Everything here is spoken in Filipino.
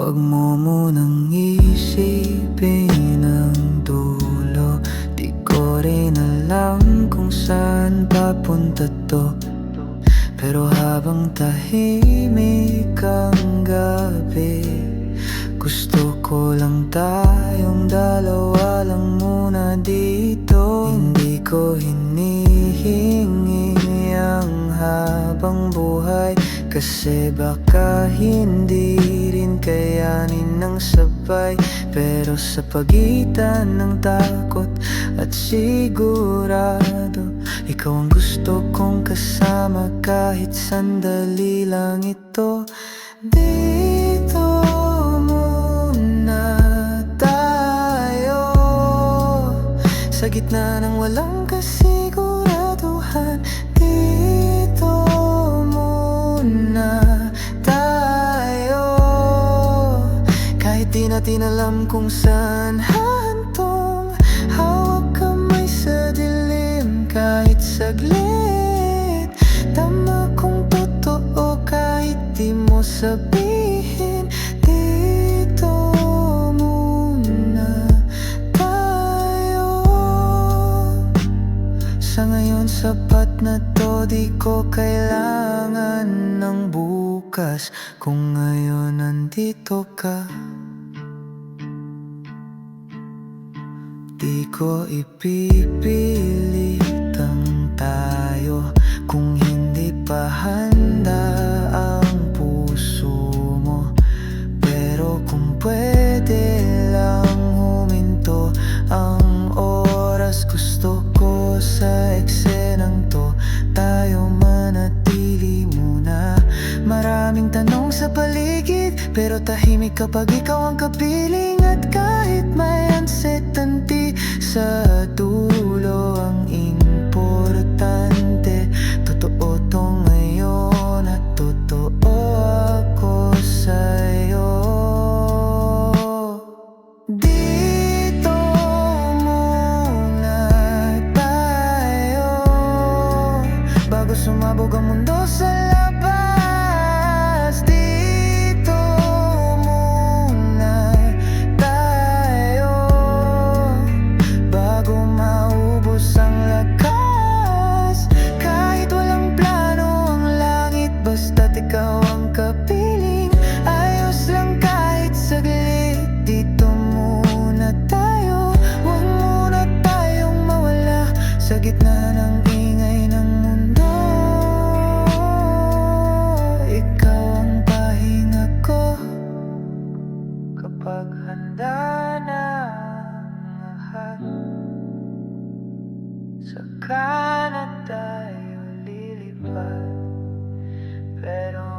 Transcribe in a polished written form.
Huwag mo munang isipin ang dulo. Di ko rin alam kung saan papunta to, pero habang tahimik ang gabi, gusto ko lang tayong dalawa lang muna dito. Hindi ko hinihingi ang habang buhay, kasi baka hindi rin kayanin ng sabay. Pero sa pagitan ng takot at sigurado, ikaw ang gusto kong kasama kahit sandali lang ito. Dito muna tayo, sa gitna ng walang kasiguraduhan. Dito muna tayo, kahit di natin alam kung saan hahantong. Hawak kamay sa dilim kahit saglit. Tama kung totoo kahit di mo sabihin. Dito muna tayo. Sa ngayon sapat na to, di ko kailangan ng bukas. Kung ngayon nandito ka, di ko ipipilitang tayo. Kung hindi pa handa ang puso mo, pero kung pwede lang huminto ang oras, gusto ko sa eksenang to tayo manatili muna. Maraming tanong sa paligid, pero tahimik kapag ikaw ang kapiling. At kahit may uncertainty sa dulo, ang importante, totoo to ngayon at totoo ako sa'yo. Dito muna tayo, bago sumabog ang mundo sa labas. Dito muna tayo, bago maubos ang lakas. Kahit walang plano ang langit, basta't ikaw ang kapiling. Ayos lang kahit saglit. Dito muna tayo, huwag muna tayong mawala sa gitna ng ingay ng mundo. Ikaw ang pahinga ko kapag handa na ang lahat. Saka na tayo lilipad, pero